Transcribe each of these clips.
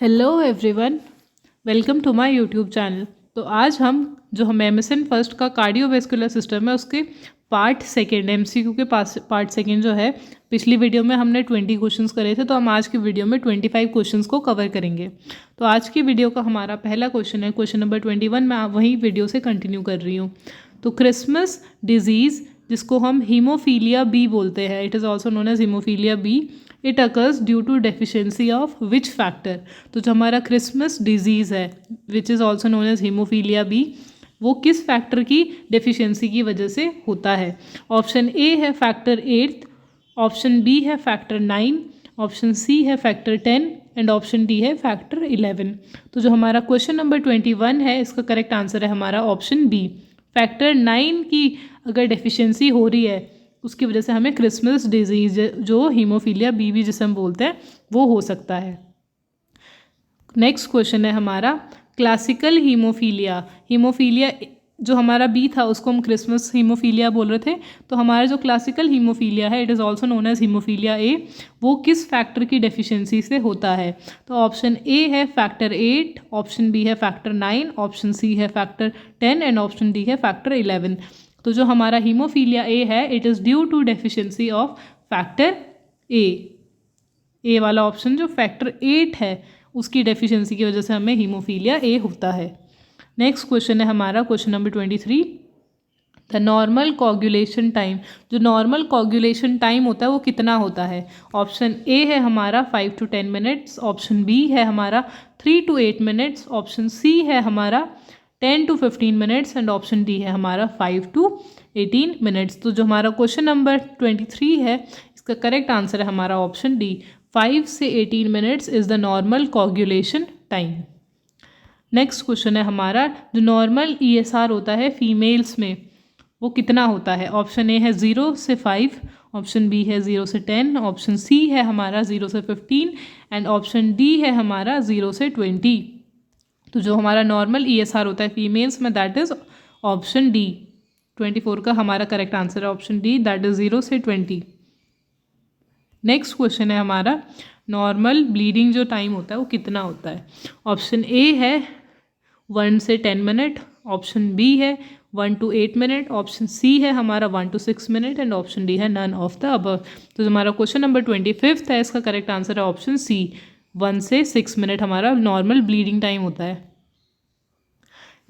Hello everyone, welcome to my YouTube channel. तो आज हम एमएसएन फर्स्ट का कार्डियोवैस्कुलर सिस्टम है उसके पार्ट सेकेंड एमसीक्यू के पार्ट सेकेंड जो है, पिछली वीडियो में हमने 20 क्वेश्चंस करे थे, तो हम आज की वीडियो में 25 क्वेश्चंस को कवर करेंगे। तो आज की वीडियो का हमारा पहला क्वेश्चन है क्वेश्चन नंबर 21। मैं वही वीडियो से कंटिन्यू कर रही हूँ। तो क्रिसमस डिजीज़, जिसको हम हीमोफीलिया बी बोलते हैं, it is also known as haemophilia B, it occurs due to deficiency of which factor. तो जो हमारा क्रिसमस डिजीज़ है which is also known as haemophilia B, वो किस फैक्टर की डेफिशिएंसी की वजह से होता है। ऑप्शन ए है फैक्टर 8, ऑप्शन बी है फैक्टर 9, ऑप्शन सी है फैक्टर 10 एंड ऑप्शन डी है फैक्टर 11। तो जो हमारा क्वेश्चन नंबर 21 है, इसका करेक्ट आंसर है हमारा ऑप्शन बी। फैक्टर 9 की अगर डेफिशिएंसी हो रही है, उसकी वजह से हमें क्रिसमस डिजीज जो हीमोफीलिया बी भी जिसे हम बोलते हैं वो हो सकता है। नेक्स्ट क्वेश्चन है हमारा क्लासिकल हीमोफीलिया। हीमोफीलिया जो हमारा बी था उसको हम क्रिसमस हीमोफीलिया बोल रहे थे। तो हमारा जो क्लासिकल हीमोफीलिया है, it is also known as haemophilia A, वो किस फैक्टर की डेफिशिएंसी से होता है। तो ऑप्शन ए है फैक्टर 8, ऑप्शन बी है फैक्टर 9, ऑप्शन सी है फैक्टर 10 एंड ऑप्शन डी है फैक्टर 11। तो जो हमारा हीमोफीलिया ए है, it is due to deficiency of factor A वाला ऑप्शन जो फैक्टर 8 है उसकी डेफिशिएंसी की वजह से हमें हीमोफीलिया ए होता है। नेक्स्ट क्वेश्चन है हमारा question number 23। The normal coagulation time, जो नॉर्मल कोगुलेशन टाइम होता है वो कितना होता है। ऑप्शन ए है हमारा 5 to 10 मिनट्स, ऑप्शन बी है हमारा 3 to 8 मिनट्स, ऑप्शन सी है हमारा 10 to 15 minutes and option D है हमारा 5 to 18 मिनट्स। तो जो हमारा क्वेश्चन नंबर 23 है, इसका करेक्ट आंसर है हमारा ऑप्शन डी, 5 से 18 minutes is the normal coagulation time. Next question है हमारा जो नॉर्मल ईएसआर होता है फीमेल्स में वो कितना होता है। ऑप्शन ए है 0 से 5, ऑप्शन बी है 0 से 10, ऑप्शन सी है हमारा 0 से 15 एंड ऑप्शन डी है हमारा 0 से 20। तो जो हमारा नॉर्मल ईएसआर होता है फीमेल्स में, दैट इज़ ऑप्शन डी। 24 का हमारा करेक्ट आंसर है ऑप्शन डी, दैट इज़ 0 से 20। नेक्स्ट क्वेश्चन है हमारा नॉर्मल ब्लीडिंग जो टाइम होता है वो कितना होता है। ऑप्शन ए है 1 से 10 मिनट, ऑप्शन बी है 1 to 8 मिनट, ऑप्शन सी है हमारा 1 to 6 minute and option D है नन ऑफ द अबव। तो हमारा क्वेश्चन नंबर 25 है, इसका करेक्ट आंसर है ऑप्शन सी, 1 से 6 मिनट हमारा नॉर्मल ब्लीडिंग टाइम होता है।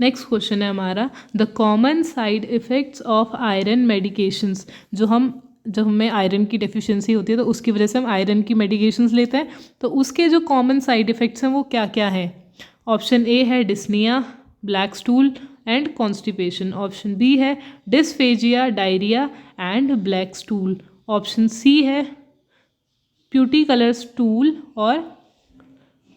नेक्स्ट क्वेश्चन है हमारा the common side effects of iron medications. जब हमें आयरन की डेफिशिएंसी होती है तो उसकी वजह से हम आयरन की मेडिकेशंस लेते हैं, तो उसके जो कॉमन साइड इफ़ेक्ट्स हैं वो क्या क्या हैं। ऑप्शन ए है dyspnoea, black stool and constipation, option B है dysphagia, diarrhoea and black stool, option C है प्यूटी कलर स्टूल और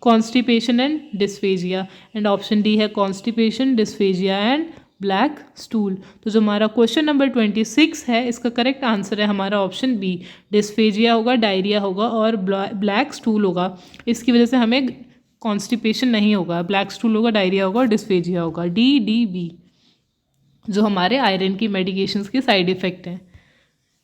constipation and dysphagia and option D है constipation, dysphagia and black stool. तो जो हमारा क्वेश्चन नंबर 26 है, इसका करेक्ट आंसर है हमारा ऑप्शन बी, डिस्फेजिया होगा, डायरिया होगा और ब्लैक स्टूल होगा। इसकी वजह से हमें कॉन्स्टिपेशन नहीं होगा, ब्लैक स्टूल होगा, डायरिया होगा और डिस्फेजिया होगा, डी डी बी, जो हमारे आयरन की मेडिकेशंस के साइड इफ़ेक्ट हैं।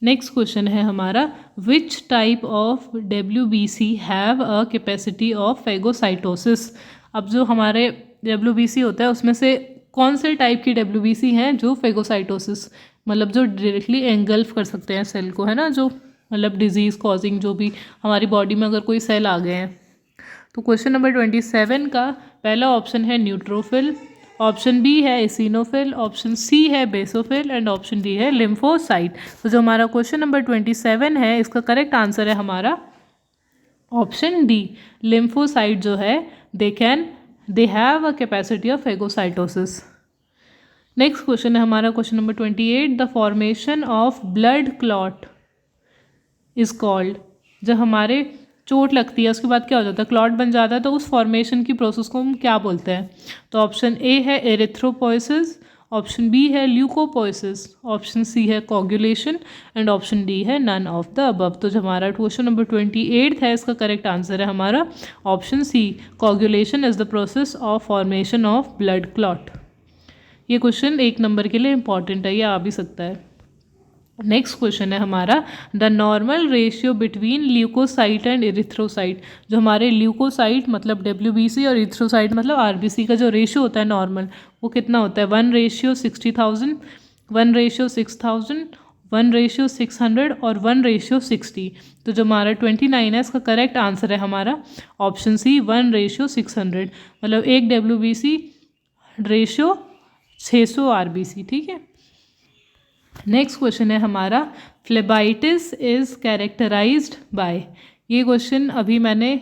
नेक्स्ट क्वेश्चन है हमारा which type of WBC have a capacity of phagocytosis. अब जो हमारे WBC होता है उसमें से कौन से टाइप की WBC हैं जो फेगोसाइटोसिस, मतलब जो डायरेक्टली एंगल्फ कर सकते हैं सेल को, है ना, जो मतलब डिजीज़ कॉजिंग जो भी हमारी बॉडी में अगर कोई सेल आ गए हैं। तो क्वेश्चन नंबर 27 का पहला ऑप्शन है न्यूट्रोफिल, ऑप्शन बी है एसिनोफिल, ऑप्शन सी है बेसोफिल एंड ऑप्शन डी है लिम्फोसाइट। तो जो हमारा क्वेश्चन नंबर 27 है, इसका करेक्ट आंसर है हमारा ऑप्शन डी, लिम्फोसाइट जो है they have a capacity of phagocytosis. Next question है हमारा question number 28। The formation of blood clot is called. जब हमारे चोट लगती है उसके बाद क्या हो जाता है, क्लॉट बन जाता है, तो उस फॉर्मेशन की प्रोसेस को हम क्या बोलते हैं। तो ऑप्शन ए है एरिथ्रोपोइसिस, ऑप्शन बी है ल्यूकोपोइसिस, ऑप्शन सी है कोगुलेशन एंड ऑप्शन डी है नन ऑफ द अबव। तो जो हमारा क्वेश्चन नंबर 28 है, इसका करेक्ट आंसर है हमारा option C, coagulation is the process of formation of blood clot. ये क्वेश्चन 1 नंबर के लिए इंपॉर्टेंट है, ये आ भी सकता है। नेक्स्ट क्वेश्चन है हमारा, the normal ratio between leukocyte and erythrocyte. जो हमारे ल्यूकोसाइट मतलब WBC और इरिथ्रोसाइट मतलब RBC का जो रेशियो होता है नॉर्मल, वो कितना होता है? 1:60,000, 1:6,000, 1:600 और 1:60। तो जो हमारा 29 है इसका करेक्ट आंसर है हमारा ऑप्शन सी 1:600, मतलब 1 WBC रेशियो 600 RBC। ठीक है। नेक्स्ट क्वेश्चन है हमारा, फ्लेबाइटिस इज कैरेक्टराइज्ड बाय। ये क्वेश्चन अभी मैंने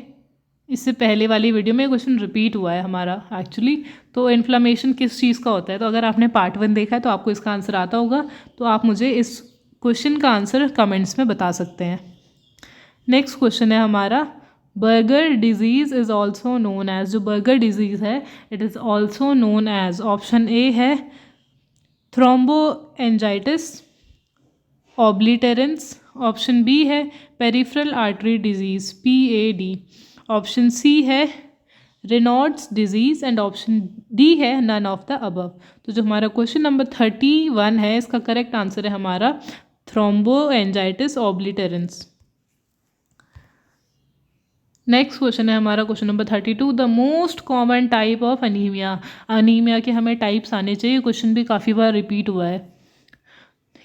इससे पहले वाली वीडियो में क्वेश्चन रिपीट हुआ है हमारा एक्चुअली। तो इन्फ्लामेशन किस चीज़ का होता है? तो अगर आपने पार्ट 1 देखा है तो आपको इसका आंसर आता होगा, तो आप मुझे इस क्वेश्चन का आंसर कमेंट्स में बता सकते हैं। नेक्स्ट क्वेश्चन है हमारा, Buerger disease is also known as. जो बर्गर डिजीज़ है it is also known as, option A है थ्रोम्बोएंजाइटिस ऑब्लिटेरेंस, ऑप्शन बी है peripheral artery disease PAD, option C है Raynaud's disease and option D है none of the above. तो जो हमारा question number 31 है इसका करेक्ट आंसर है हमारा थ्रोम्बोएंजाइटिस ऑब्लिटेरेंस। नेक्स्ट क्वेश्चन है हमारा question number 32, the most common type of anaemia. Anaemia के हमें टाइप्स आने चाहिए, क्वेश्चन भी काफ़ी बार रिपीट हुआ है,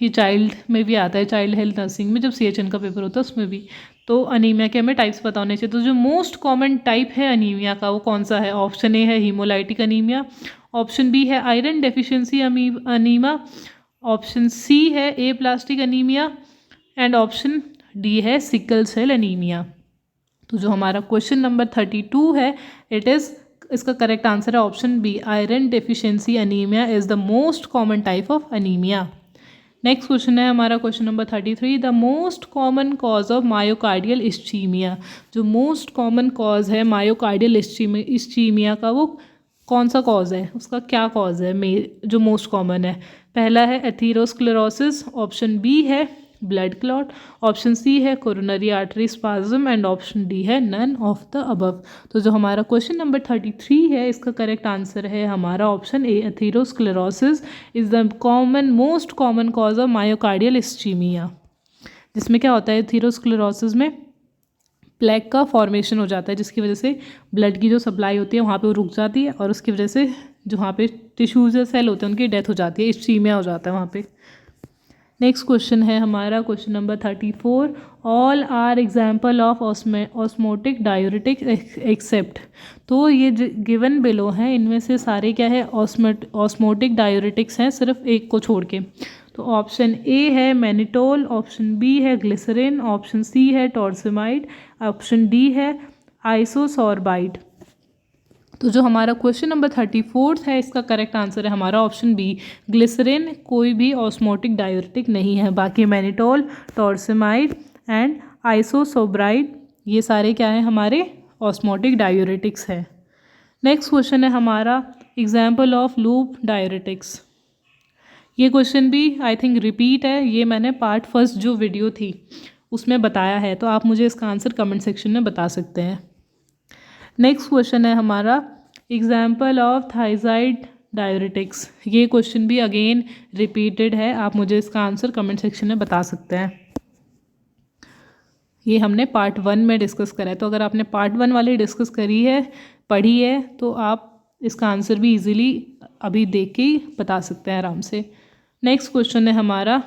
ये चाइल्ड में भी आता है, चाइल्ड हेल्थ नर्सिंग में जब CHN का पेपर होता है उसमें भी। तो अनीमिया के हमें टाइप्स पता होने चाहिए। तो जो मोस्ट कॉमन टाइप है अनीमिया का वो कौन सा है? ऑप्शन ए है हीमोलाइटिक अनीमिया, ऑप्शन बी है iron deficiency anaemia, option C है aplastic anaemia and option D है सिकल सेल अनीमिया। तो जो हमारा क्वेश्चन नंबर 32 है इट इज़, इसका करेक्ट आंसर है option B, iron deficiency anaemia is the most common type of anaemia. Next question है हमारा question number 33, the most common cause of myocardial ischaemia. जो most common cause है myocardial ischaemia का वो कौन सा कॉज है? उसका क्या कॉज है जो मोस्ट कॉमन है? पहला है एथीरोस्क्लेरोसिस, ऑप्शन बी है ब्लड क्लॉट, ऑप्शन सी है coronary artery spasm and option D है नन ऑफ द अबव। तो जो हमारा क्वेश्चन नंबर 33 है इसका करेक्ट आंसर है हमारा option A, atherosclerosis is the most common cause of myocardial ischaemia. जिसमें क्या होता है एथीरोस्क्लेरोसिस में प्लेक का फॉर्मेशन हो जाता है, जिसकी वजह से ब्लड की जो सप्लाई होती है वहाँ पे वो रुक जाती है और उसकी वजह से जो वहाँ पे टिश्यूज या सेल होते हैं उनकी डेथ हो जाती है, इस्चीमिया हो जाता है वहाँ पे। नेक्स्ट क्वेश्चन है हमारा question number 34, all are example of osmotic diuretic except. तो ये गिवन बिलो हैं इनमें से सारे क्या है? ऑस्मोटिक डायूरेटिक्स हैं, सिर्फ एक को छोड़ के। तो ऑप्शन ए है मैनिटोल, ऑप्शन बी है ग्लिसरीन, ऑप्शन सी है टॉर्सिमाइड, ऑप्शन डी है आइसोसोर्बाइड। तो जो हमारा क्वेश्चन नंबर 34 है इसका करेक्ट आंसर है हमारा ऑप्शन बी, ग्लिसरीन कोई भी ऑस्मोटिक डायूरेटिक नहीं है। बाकी मैनिटोल, टॉर्सिमाइड एंड आइसोसोब्राइड ये सारे क्या हैं? हमारे ऑस्मोटिक डायूरेटिक्स है। नेक्स्ट क्वेश्चन है हमारा एग्जाम्पल ऑफ लूप डायूरेटिक्स। ये क्वेश्चन भी आई थिंक रिपीट है, ये मैंने पार्ट 1 जो वीडियो थी उसमें बताया है, तो आप मुझे इसका आंसर कमेंट सेक्शन में बता सकते हैं। नेक्स्ट क्वेश्चन है हमारा एग्जाम्पल ऑफ थायजाइड डायूरेटिक्स। ये क्वेश्चन भी अगेन रिपीटेड है, आप मुझे इसका आंसर कमेंट सेक्शन में बता सकते हैं। ये हमने पार्ट 1 में डिस्कस करा है, तो अगर आपने पार्ट 1 वाली डिस्कस करी है, पढ़ी है, तो आप इसका आंसर भी इजीली अभी देख के ही बता सकते हैं आराम से। नेक्स्ट क्वेश्चन है हमारा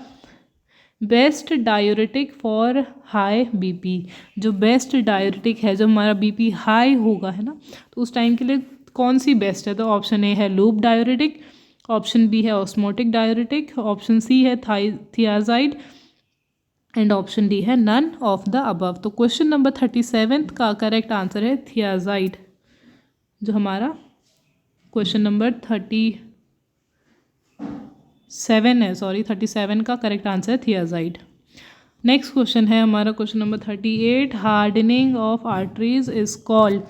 best diuretic for high BP। जो बेस्ट डायूरेटिक है, जब हमारा BP हाई होगा है ना, तो उस टाइम के लिए कौन सी बेस्ट है? तो ऑप्शन ए है लूप डायूरेटिक, ऑप्शन बी है ऑस्मोटिक डायूरेटिक, ऑप्शन सी है थियाजाइड एंड ऑप्शन डी है नन ऑफ द अबव। तो क्वेश्चन नंबर 37 का करेक्ट आंसर है थियाजाइड। जो हमारा क्वेश्चन नंबर 37 का करेक्ट आंसर है थियाजाइड। नेक्स्ट क्वेश्चन है हमारा question number 38, hardening of arteries is called.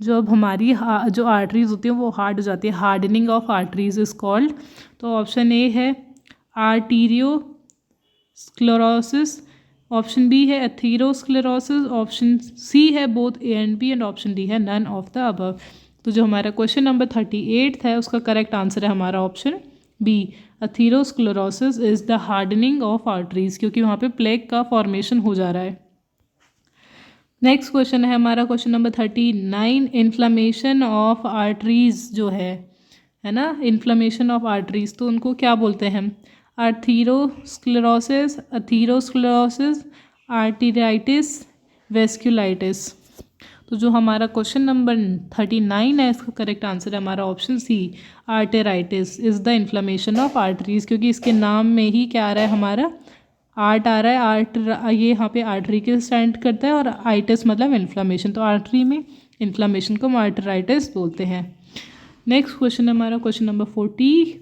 जब हमारी जो आर्टरीज होती हैं वो हार्ड हो जाती है, hardening of arteries is called. तो ऑप्शन ए है आर्टीरियोस्क्लेरोसिस, ऑप्शन बी है एथीरोस्क्लेरोसिस, ऑप्शन सी है both A and B and option D है नन ऑफ द अबव। तो जो हमारा क्वेश्चन नंबर 38 है उसका करेक्ट आंसर है हमारा option B, atherosclerosis is the hardening of arteries, क्योंकि वहाँ पे प्लेक का फॉर्मेशन हो जा रहा है। नेक्स्ट क्वेश्चन है हमारा question number 39, inflammation of arteries जो है ना, इन्फ्लामेशन ऑफ आर्टरीज, तो उनको क्या बोलते हैं हम? अथीरोस्क्लेरोसिस, आर्टेराइटिस, वेस्कुलाइटिस। तो जो हमारा क्वेश्चन नंबर 39 है, इसका करेक्ट आंसर है हमारा option C, arteritis is the inflammation of arteries, क्योंकि इसके नाम में ही क्या आ रहा है हमारा, आर्ट आ रहा है, आर्ट ये यहाँ पे आर्टरी के स्टैंड करता है, और आइटिस मतलब इन्फ्लामेशन, तो आर्टरी में इन्फ्लामेशन को हम आर्टेराइटिस बोलते हैं। नेक्स्ट क्वेश्चन है हमारा question number 40,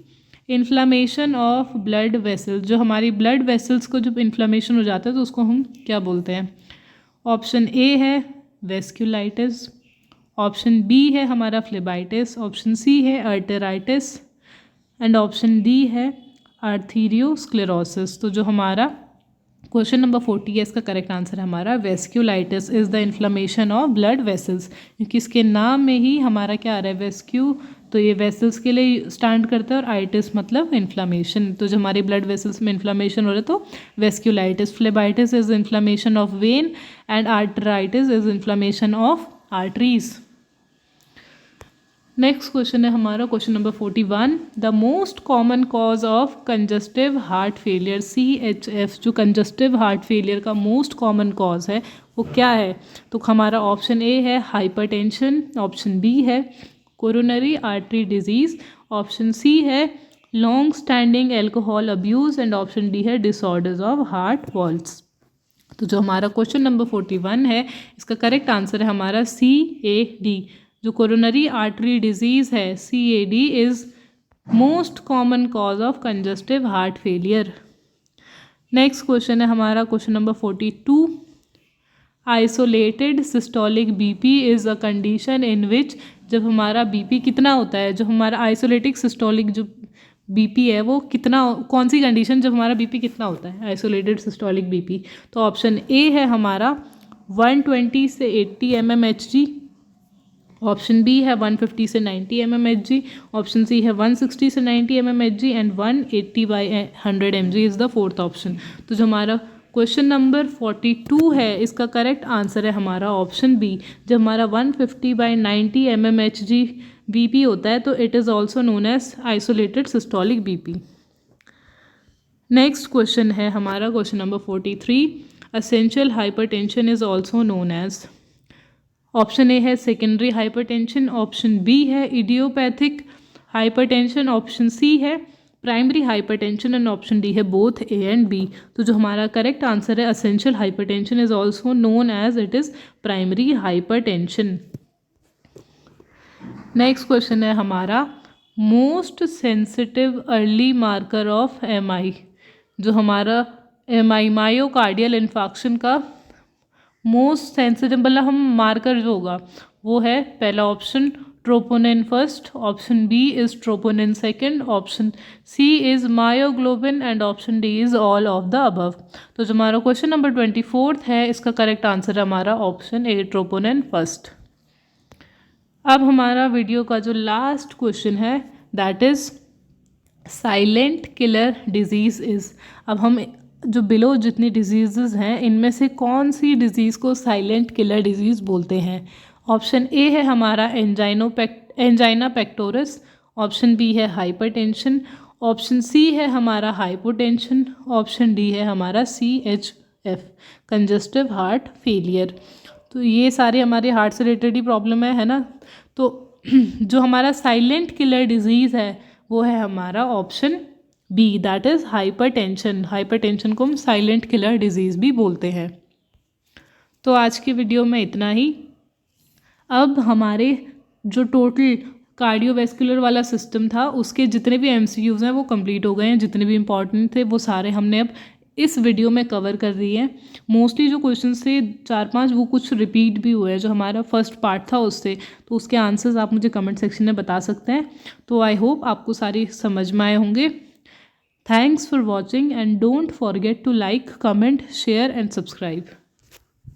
inflammation of blood vessels, जो हमारी ब्लड वेसल्स को जब इन्फ्लामेशन हो जाता है तो उसको हम क्या बोलते हैं? ऑप्शन ए है वेस्कुलाइटिस, ऑप्शन बी है हमारा फ्लेबाइटिस, ऑप्शन सी है आर्टेराइटिस, एंड ऑप्शन डी है आर्थीरियोस्क्लेरोसिस। तो जो हमारा क्वेश्चन नंबर 40 है, इसका करेक्ट आंसर है हमारा vasculitis is the inflammation of blood vessels, क्योंकि इसके नाम में ही हमारा क्या आ रहा है, वेस्क्यू, तो ये वेसल्स के लिए स्टैंड करता है, और आइटिस मतलब इन्फ्लामेशन, तो जो हमारे ब्लड वेसल्स में इन्फ्लामेशन हो रहा है तो vasculitis. Phlebitis is inflammation of vein, and arteritis is inflammation of arteries. Next question है हमारा question number 41, the most common cause of congestive heart failure, CHF, जो कंजस्टिव हार्ट फेलियर का most common cause है वो क्या है? तो हमारा ऑप्शन ए है हाइपरटेंशन, ऑप्शन बी है coronary artery disease, option C है long standing alcohol abuse, and option D है डिसऑर्डर्स ऑफ हार्ट वॉल्व्स। तो जो हमारा क्वेश्चन नंबर 41 है, इसका करेक्ट आंसर है हमारा CAD, जो कोरोनरी आर्टरी डिजीज़ है, CAD is most common cause of congestive heart failure. Next question है हमारा question number 42, isolated systolic BP is a condition in which, जब हमारा BP कितना होता है, जो हमारा आइसोलेटिक सिस्टोलिक जो BP है वो कितना, कौन सी कंडीशन जब हमारा BP कितना होता है, आइसोलेटेड सिस्टोलिक BP? तो ऑप्शन ए है हमारा 120 से 80 mmHg, ऑप्शन बी है 150 से 90 mmHg, ऑप्शन सी है 160 से 90 mmHg, and 180/100 mg is the fourth option. तो जो हमारा क्वेश्चन नंबर 42 है, इसका करेक्ट आंसर है हमारा ऑप्शन बी, जब हमारा 150/90 mmHg BP होता है तो it is also known as isolated systolic BP। Next question है हमारा question number 43, essential hypertension is also known as, option A है सेकेंडरी हाइपरटेंशन, ऑप्शन बी है इडियोपैथिक हाइपरटेंशन, ऑप्शन सी है primary hypertension, and option D है both A and B. तो जो हमारा correct answer है essential hypertension is also known as it is primary hypertension. Next question है हमारा most sensitive early marker of MI, जो हमारा MI मायोकार्डियल इन्फार्क्शन का मोस्ट सेंसिटिव मतलब हम मार्कर जो होगा वो है, पहला option troponin first, option B is troponin second, option C is myoglobin, and option D is all of the above. तो जो हमारा क्वेश्चन नंबर 24 है, इसका करेक्ट आंसर है हमारा ऑप्शन ए ट्रोपोनिन फर्स्ट। अब हमारा वीडियो का जो लास्ट क्वेश्चन है that is silent killer disease is, अब हम जो बिलो जितनी डिजीज़ हैं इनमें से कौन सी डिजीज़ को साइलेंट किलर डिजीज़ बोलते हैं? ऑप्शन ए है हमारा एंजाइना पेक्टोरस, ऑप्शन बी है हाइपरटेंशन, ऑप्शन सी है हमारा हाइपोटेंशन, ऑप्शन डी है हमारा CHF कंजस्टिव हार्ट फेलियर। तो ये सारे हमारे हार्ट से रिलेटेड ही प्रॉब्लम है ना। तो जो हमारा साइलेंट किलर डिजीज़ है वो है हमारा option B, that is hypertension. Hypertension को हम साइलेंट किलर डिजीज़ भी बोलते हैं। तो आज की वीडियो में इतना ही। अब हमारे जो टोटल कार्डियोवैस्कुलर वाला सिस्टम था उसके जितने भी MCQs हैं वो कंप्लीट हो गए हैं, जितने भी इंपॉर्टेंट थे वो सारे हमने अब इस वीडियो में कवर कर दिए हैं। मोस्टली जो क्वेश्चंस थे 4-5 वो कुछ रिपीट भी हुए हैं जो हमारा फर्स्ट पार्ट था उससे, तो उसके आंसर्स आप मुझे कमेंट सेक्शन में बता सकते हैं। तो आई होप आपको सारी समझ में आए होंगे। Thanks for watching and don't forget to like, comment, share and subscribe.